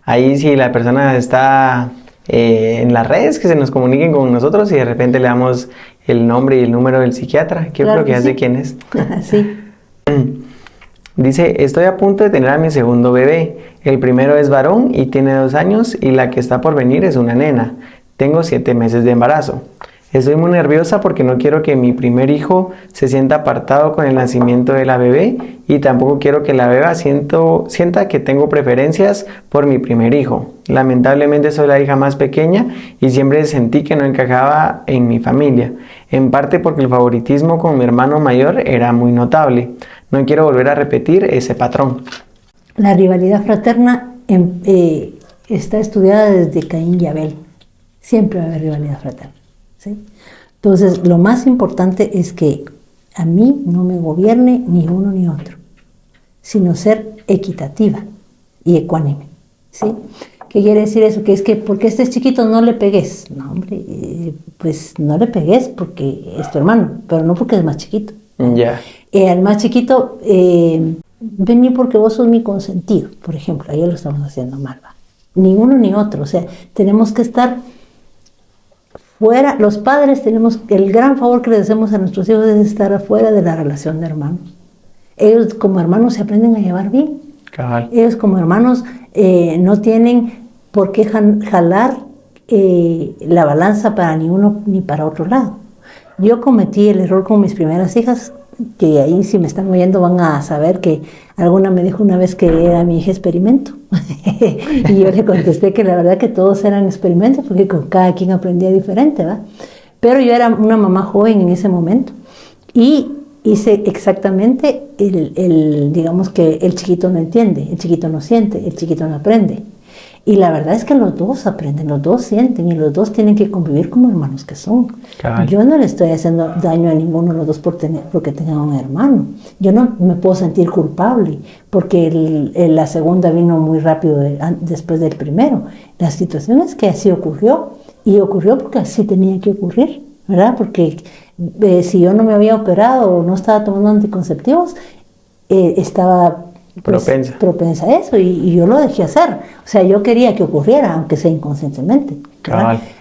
ahí si la persona está en las redes, que se nos comuniquen con nosotros, y de repente le damos el nombre y el número del psiquiatra, que claro, creo que ya sé quién es. Sí. Dice, estoy a punto de tener a mi segundo bebé. El primero es varón y tiene 2 años, y la que está por venir es una nena. Tengo 7 meses de embarazo. Estoy muy nerviosa porque no quiero que mi primer hijo se sienta apartado con el nacimiento de la bebé, y tampoco quiero que la beba sienta que tengo preferencias por mi primer hijo. Lamentablemente soy la hija más pequeña y siempre sentí que no encajaba en mi familia, en parte porque el favoritismo con mi hermano mayor era muy notable. No quiero volver a repetir ese patrón. La rivalidad fraterna está estudiada desde Caín y Abel. Siempre va a haber rivalidad fraterna, ¿sí? Entonces, lo más importante es que a mí no me gobierne ni uno ni otro, sino ser equitativa y ecuánime, ¿sí? ¿Qué quiere decir eso? Que es que porque este es chiquito no le pegues. No, hombre, pues no le pegues porque es tu hermano, pero no porque es más chiquito. Ya. Al más chiquito, vení porque vos sos mi consentido, por ejemplo, ahí lo estamos haciendo mal, ¿va? Ni uno ni otro, o sea, tenemos que estar fuera. Los padres tenemos, el gran favor que le hacemos a nuestros hijos es estar afuera de la relación de hermanos. Ellos como hermanos se aprenden a llevar bien. Cabal. Ellos como hermanos no tienen por qué jalar la balanza para ni uno ni para otro lado. Yo cometí el error con mis primeras hijas, que ahí si me están oyendo van a saber que alguna me dijo una vez que era mi hija experimento. Y yo le contesté que la verdad que todos eran experimentos, porque con cada quien aprendía diferente, ¿va? Pero yo era una mamá joven en ese momento y hice exactamente digamos que el chiquito no entiende, el chiquito no siente, el chiquito no aprende. Y la verdad es que los dos aprenden, los dos sienten y los dos tienen que convivir como hermanos que son. Cabal. Yo no le estoy haciendo daño a ninguno de los dos porque tengan un hermano. Yo no me puedo sentir culpable porque la segunda vino muy rápido después del primero. La situación es que así ocurrió y ocurrió porque así tenía que ocurrir, ¿verdad? Porque si yo no me había operado o no estaba tomando anticonceptivos, estaba pues, propensa a eso y yo lo dejé hacer. O sea, yo quería que ocurriera, aunque sea inconscientemente.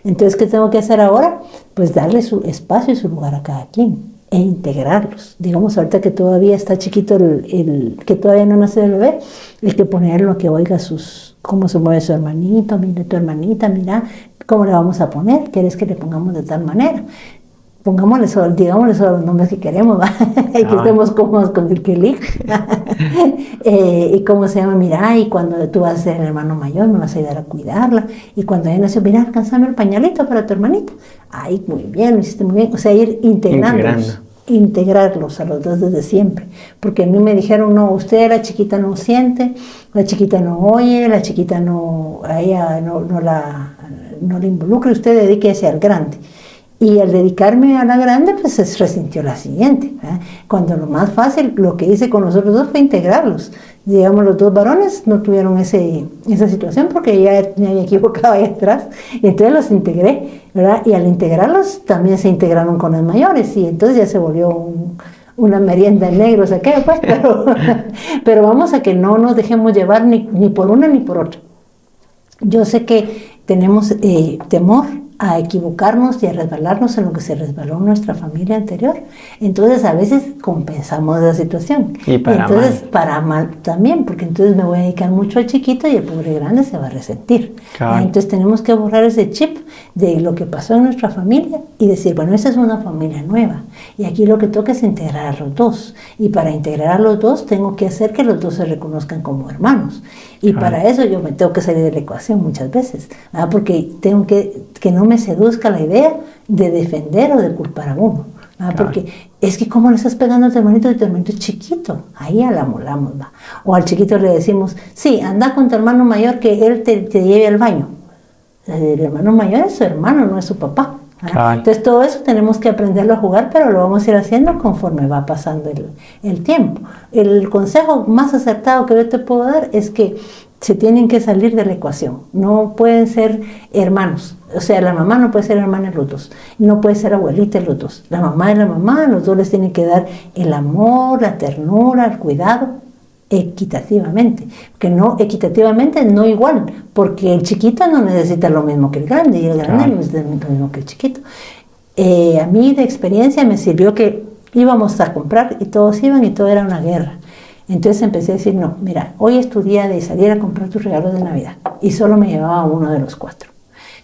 Entonces, ¿qué tengo que hacer ahora? Pues darle su espacio y su lugar a cada quien e integrarlos. Digamos, ahorita que todavía está chiquito, que todavía no nace el bebé, hay que ponerlo a que oiga cómo se mueve su hermanito, mira tu hermanita, mira cómo le vamos a poner, ¿quieres que le pongamos de tal manera? Digámosle solo los nombres que queremos, y que estemos cómodos con el que elija. Y cómo se llama, mira, y cuando tú vas a ser el hermano mayor, me vas a ayudar a cuidarla. Y cuando ella nació, mira, alcanzame el pañalito para tu hermanita. Ay, muy bien, lo hiciste muy bien. O sea, ir integrarlos a los dos desde siempre. Porque a mí me dijeron, no, usted, la chiquita no siente, la chiquita no oye, la chiquita a ella no le involucre, usted dedíquese al grande. Y al dedicarme a la grande, pues se resintió la siguiente. Cuando lo más fácil, lo que hice con los otros dos fue integrarlos. Digamos, los dos varones no tuvieron esa situación porque ya me había equivocado ahí atrás. Y entonces los integré, ¿verdad? Y al integrarlos, también se integraron con los mayores. Y entonces ya se volvió una merienda en negros aquello, pues. Pero vamos a que no nos dejemos llevar ni por una ni por otra. Yo sé que tenemos temor a equivocarnos y a resbalarnos en lo que se resbaló en nuestra familia anterior. Entonces a veces compensamos la situación. Y para mal también, porque entonces me voy a dedicar mucho al chiquito y el pobre grande se va a resentir. Entonces tenemos que borrar ese chip de lo que pasó en nuestra familia y decir, bueno, esta es una familia nueva. Y aquí lo que toca es integrar a los dos. Y para integrar a los dos tengo que hacer que los dos se reconozcan como hermanos. Y para eso yo me tengo que salir de la ecuación muchas veces, ¿verdad? Porque tengo que no me seduzca la idea de defender o de culpar a uno, ¿verdad? Porque es que cómo le estás pegando a tu hermanito es chiquito, ahí ya la molamos, ¿va? O al chiquito le decimos, sí, anda con tu hermano mayor que él te lleve al baño. El hermano mayor es su hermano, no es su papá. Entonces todo eso tenemos que aprenderlo a jugar, pero lo vamos a ir haciendo conforme va pasando el tiempo. El consejo más acertado que yo te puedo dar es que se tienen que salir de la ecuación, no pueden ser hermanos, o sea, la mamá no puede ser hermana de los dos, no puede ser abuelita de los dos, la mamá es la mamá, los dos les tienen que dar el amor, la ternura, el cuidado, equitativamente, que no equitativamente, no igual, porque el chiquito no necesita lo mismo que el grande y el grande no necesita lo mismo que el chiquito. A mí de experiencia me sirvió que íbamos a comprar y todos iban y todo era una guerra. Entonces empecé a decir, no, mira, hoy es tu día de salir a comprar tus regalos de Navidad y solo me llevaba uno de los 4.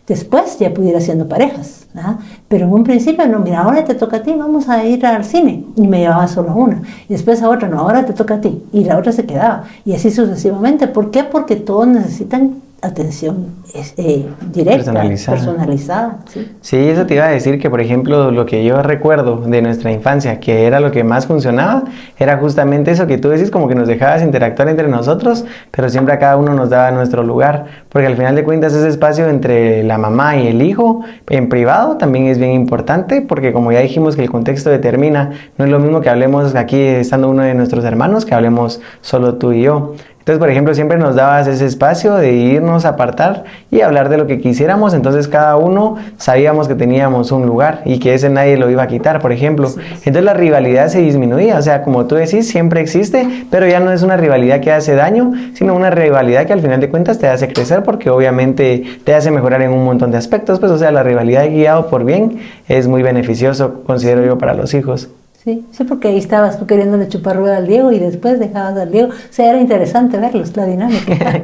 Después ya pudiera haciendo parejas, ¿verdad? Pero en un principio, no, mira, ahora te toca a ti, vamos a ir al cine. Y me llevaba solo una. Y después a otra, no, ahora te toca a ti. Y la otra se quedaba. Y así sucesivamente. ¿Por qué? Porque todos necesitan atención directa, personalizada. Sí, eso te iba a decir que, por ejemplo, lo que yo recuerdo de nuestra infancia, que era lo que más funcionaba, era justamente eso que tú decís, como que nos dejabas interactuar entre nosotros, pero siempre a cada uno nos daba nuestro lugar, porque al final de cuentas ese espacio entre la mamá y el hijo, en privado, también es bien importante, porque como ya dijimos que el contexto determina, no es lo mismo que hablemos aquí estando uno de nuestros hermanos, que hablemos solo tú y yo. Entonces, por ejemplo, siempre nos dabas ese espacio de irnos a apartar y hablar de lo que quisiéramos. Entonces, cada uno sabíamos que teníamos un lugar y que ese nadie lo iba a quitar, por ejemplo. Entonces, la rivalidad se disminuía. O sea, como tú decís, siempre existe, pero ya no es una rivalidad que hace daño, sino una rivalidad que al final de cuentas te hace crecer porque obviamente te hace mejorar en un montón de aspectos. Pues, o sea, la rivalidad guiado por bien es muy beneficioso, considero yo, para los hijos. Sí, porque ahí estabas tú queriéndole chupar rueda al Diego y después dejabas al Diego. O sea, era interesante verlos, la dinámica.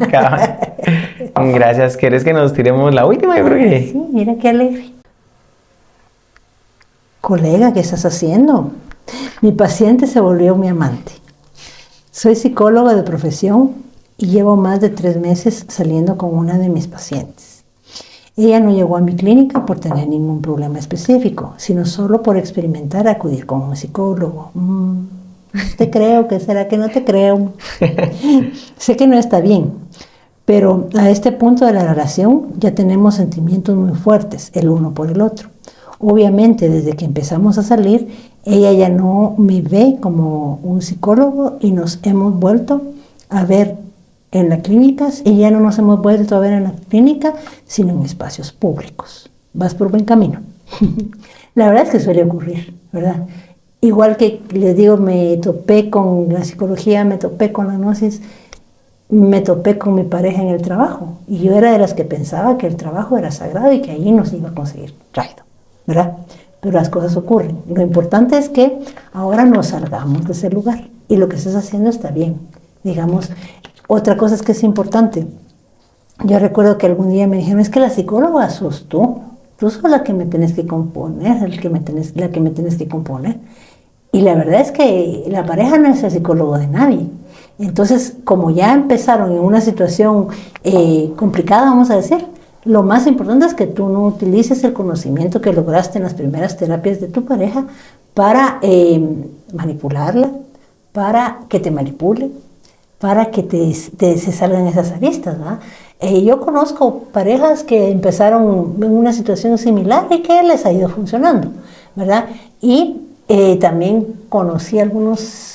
Gracias. ¿Quieres que nos tiremos la última? Yo creo que... Sí, mira qué alegre. Colega, ¿qué estás haciendo? Mi paciente se volvió mi amante. Soy psicóloga de profesión y llevo más de 3 meses saliendo con una de mis pacientes. Ella no llegó a mi clínica por tener ningún problema específico, sino solo por experimentar acudir con un psicólogo. Te creo, ¿qué será que no te creo? Sé que no está bien, Pero a este punto de la relación ya tenemos sentimientos muy fuertes, el uno por el otro. Obviamente, desde que empezamos a salir, ella ya no me ve como un psicólogo y nos hemos vuelto a ver en las clínicas, y ya no nos hemos vuelto a ver en la clínica, sino en espacios públicos. Vas por buen camino. La verdad es que suele ocurrir, ¿verdad? Igual que les digo, me topé con la psicología, me topé con la gnosis, me topé con mi pareja en el trabajo. Y yo era de las que pensaba que el trabajo era sagrado y que ahí nos iba a conseguir rápido, ¿verdad? Pero las cosas ocurren. Lo importante es que ahora nos salgamos de ese lugar. Y lo que estás haciendo está bien. Digamos, otra cosa es que es importante. Yo recuerdo que algún día me dijeron, es que la psicóloga sos tú. Tú sos la que me tenés que componer, la que me tenés que componer. Y la verdad es que la pareja no es el psicólogo de nadie. Entonces, como ya empezaron en una situación complicada, vamos a decir, lo más importante es que tú no utilices el conocimiento que lograste en las primeras terapias de tu pareja para manipularla, para que te manipule, para que se salgan esas aristas, ¿verdad? Yo conozco parejas que empezaron en una situación similar y que les ha ido funcionando, ¿verdad? Y también conocí algunos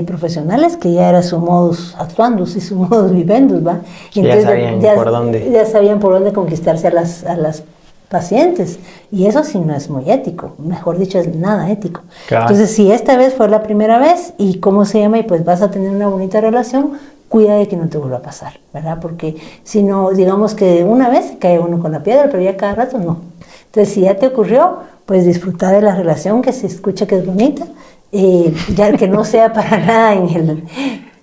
profesionales que ya era su modus actuandus y su modus vivendus, ¿va? Y ya sabían por dónde. Ya sabían por dónde conquistarse a las pacientes. Y eso sí no es muy ético, mejor dicho, es nada ético. Claro. Entonces, si esta vez fue la primera vez y cómo se llama, y pues vas a tener una bonita relación, cuida de que no te vuelva a pasar, ¿verdad? Porque si no, digamos que una vez cae uno con la piedra, pero ya cada rato no. Entonces, si ya te ocurrió, pues disfrutar de la relación, que se escucha que es bonita, ya que no sea para nada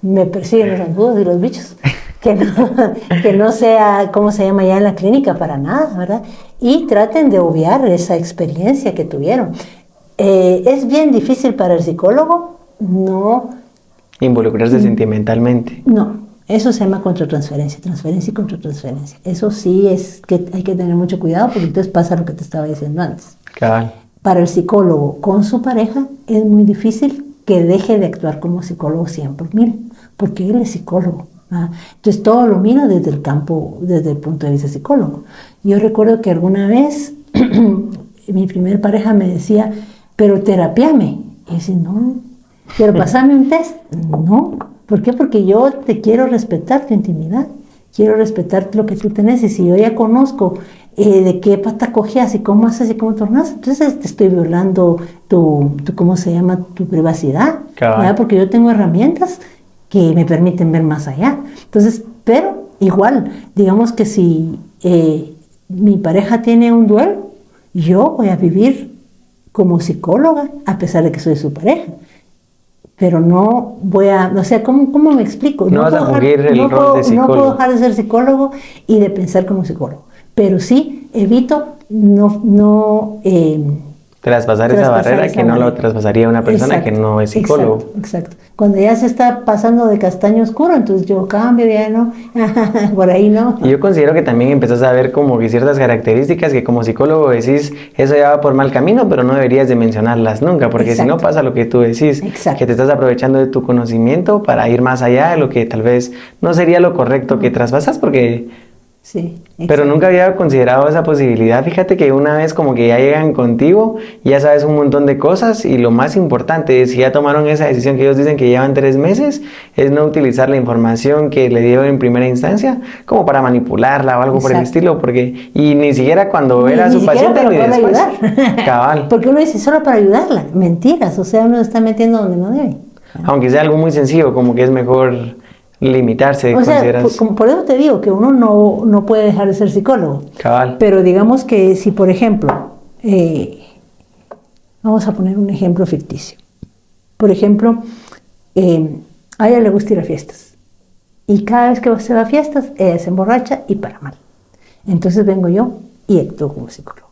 me persiguen los zancudos y los bichos, que no sea, ¿cómo se llama?, ya en la clínica, para nada, ¿verdad? Y traten de obviar esa experiencia que tuvieron. Es bien difícil para el psicólogo no involucrarse sentimentalmente. No, eso se llama contratransferencia, transferencia y contratransferencia. Eso sí es que hay que tener mucho cuidado, porque entonces pasa lo que te estaba diciendo antes. Claro. Para el psicólogo con su pareja es muy difícil que deje de actuar como psicólogo 100%, porque él es psicólogo. ¿Ah? Entonces todo lo mira desde el campo, desde el punto de vista psicólogo. Yo recuerdo que alguna vez mi primer pareja me decía, pero terapiame. Y yo decía, no, pero pasame un test. No, ¿por qué? Porque yo te quiero respetar tu intimidad, quiero respetar lo que tú tenés, y si yo ya conozco de qué pata cojeas y cómo haces y cómo tornas, entonces te estoy violando tu ¿cómo se llama?, tu privacidad, ¿verdad? Porque yo tengo herramientas que me permiten ver más allá. Entonces, pero igual, digamos que si mi pareja tiene un duelo, yo voy a vivir como psicóloga a pesar de que soy su pareja. Pero no voy a, o sea, ¿cómo me explico? No vas a fungir el rol de psicólogo. No puedo dejar de ser psicólogo y de pensar como psicólogo. Pero sí evito traspasar esa barrera que no lo traspasaría una persona que no es psicólogo. Exacto. Cuando ya se está pasando de castaño oscuro, entonces yo cambio, ya no, por ahí no. Y yo considero que también empezás a ver como que ciertas características que como psicólogo decís, eso ya va por mal camino, pero no deberías de mencionarlas nunca, porque si no pasa lo que tú decís, que te estás aprovechando de tu conocimiento para ir más allá de lo que tal vez no sería lo correcto que traspasas, porque... Sí, pero nunca había considerado esa posibilidad. Fíjate que una vez como que ya llegan contigo, ya sabes un montón de cosas, y lo más importante es, si ya tomaron esa decisión que ellos dicen que llevan 3 meses, es no utilizar la información que le dieron en primera instancia como para manipularla o algo por el estilo, porque, y ni siquiera cuando era su paciente ni después. Cabal. Porque uno dice solo para ayudarla, mentiras, o sea, uno se está metiendo donde no debe. Aunque sea algo muy sencillo, como que es mejor limitarse, o sea, por eso te digo que uno no puede dejar de ser psicólogo. Cabal. Pero digamos que si, por ejemplo, vamos a poner un ejemplo ficticio. Por ejemplo, a ella le gusta ir a fiestas. Y cada vez que se va a fiestas, ella se emborracha y para mal. Entonces vengo yo y actúo como psicólogo.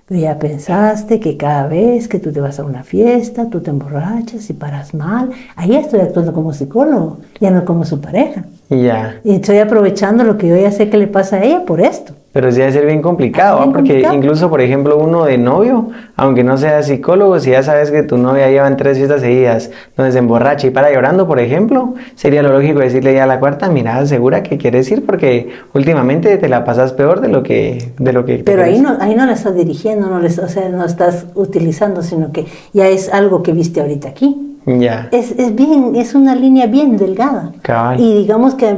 Pero ya pensaste que cada vez que tú te vas a una fiesta, tú te emborrachas y paras mal. Ahí estoy actuando como psicólogo, ya no como su pareja. Ya. Y estoy aprovechando lo que yo ya sé que le pasa a ella por esto. Pero sí debe ser bien complicado, Bien ¿va? Porque complicado. incluso, por ejemplo, uno de novio, aunque no sea psicólogo, si ya sabes que tu novia lleva en 3 fiestas seguidas donde se emborracha y para llorando, por ejemplo, sería lo lógico decirle ya a la cuarta, mira, ¿segura que quieres ir? Porque últimamente te la pasas peor de lo que te Pero querés. ahí no la estás dirigiendo, o sea, no estás utilizando, sino que ya es algo que viste ahorita aquí. Ya, Es una línea bien delgada. cabal. Y digamos que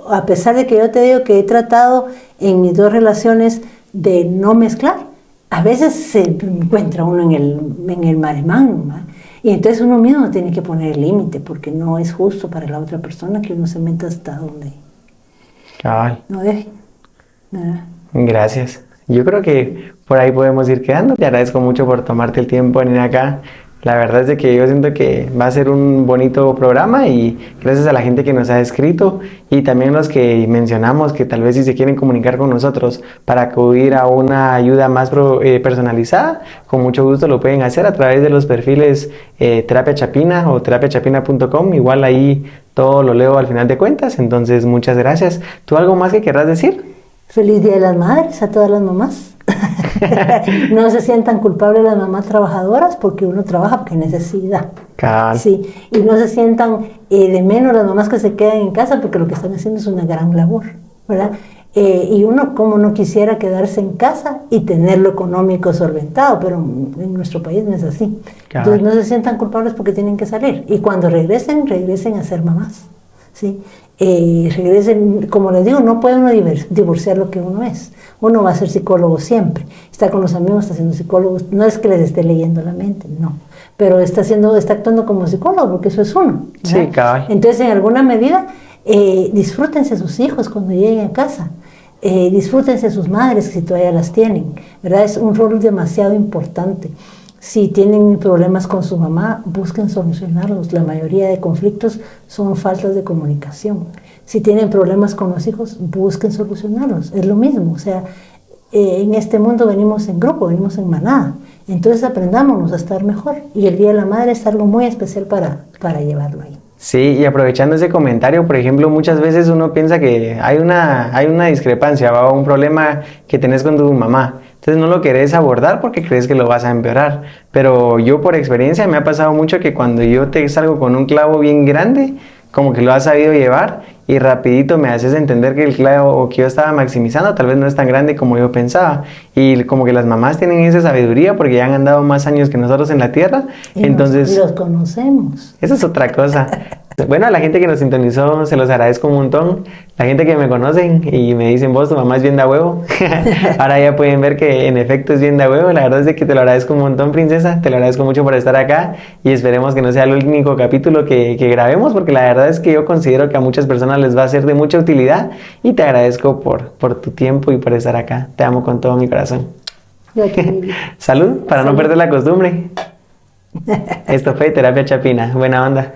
a pesar de que yo te digo que he tratado en mis dos relaciones de no mezclar, a veces se encuentra uno en el mare magnum, ¿va? Y entonces uno mismo tiene que poner el límite, porque no es justo para la otra persona que uno se meta hasta donde Cabal. no deje. ¿Verdad? Gracias. Yo creo que por ahí podemos ir quedando. Te agradezco mucho por tomarte el tiempo de venir acá. La verdad es de que yo siento que va a ser un bonito programa y gracias a la gente que nos ha escrito y también los que mencionamos que tal vez si se quieren comunicar con nosotros para acudir a una ayuda más personalizada, con mucho gusto lo pueden hacer a través de los perfiles Terapia Chapina o terapiachapina.com. Igual ahí todo lo leo al final de cuentas. Entonces, muchas gracias. ¿Tú algo más que querrás decir? Feliz Día de las Madres a todas las mamás. No se sientan culpables las mamás trabajadoras porque uno trabaja porque necesidad. Cabal. Sí, y no se sientan de menos las mamás que se quedan en casa porque lo que están haciendo es una gran labor, ¿verdad? Y uno como no quisiera quedarse en casa y tener lo económico solventado, pero en nuestro país no es así. Cabal. Entonces no se sientan culpables porque tienen que salir. Y cuando regresen, regresen a ser mamás. ¿Sí? Regresen, como les digo, no puede uno divorciar lo que uno es. Uno va a ser psicólogo siempre. Está con los amigos, está siendo psicólogo. No es que les esté leyendo la mente, no. Pero está actuando como psicólogo, porque eso es uno, ¿verdad? Sí, cabal. Entonces, en alguna medida, disfrútense sus hijos cuando lleguen a casa. Disfrútense sus madres, si todavía las tienen, ¿verdad? Es un rol demasiado importante. Si tienen problemas con su mamá, busquen solucionarlos. La mayoría de conflictos son faltas de comunicación. Si tienen problemas con los hijos, busquen solucionarlos. Es lo mismo. O sea, en este mundo venimos en grupo, venimos en manada. Entonces aprendámonos a estar mejor. Y el Día de la Madre es algo muy especial para llevarlo ahí. Sí, y aprovechando ese comentario, por ejemplo, muchas veces uno piensa que hay una discrepancia o un problema que tenés con tu mamá. Entonces no lo querés abordar porque crees que lo vas a empeorar. Pero yo por experiencia me ha pasado mucho que cuando yo te salgo con un clavo bien grande, como que lo has sabido llevar y rapidito me haces entender que el clavo que yo estaba maximizando tal vez no es tan grande como yo pensaba. Y como que las mamás tienen esa sabiduría porque ya han andado más años que nosotros en la tierra. Y Entonces, los conocemos. esa es otra cosa. Bueno, a la gente que nos sintonizó se los agradezco un montón. La gente que me conocen y me dicen, vos, tu mamá es bien de a huevo. Ahora ya pueden ver que en efecto es bien de a huevo. La verdad es que te lo agradezco un montón, princesa. Te lo agradezco mucho por estar acá y esperemos que no sea el único capítulo que grabemos porque la verdad es que yo considero que a muchas personas les va a ser de mucha utilidad y te agradezco por tu tiempo y por estar acá. Te amo con todo mi corazón. Salud, para no perder la costumbre. Esto fue Terapia Chapina. Buena onda.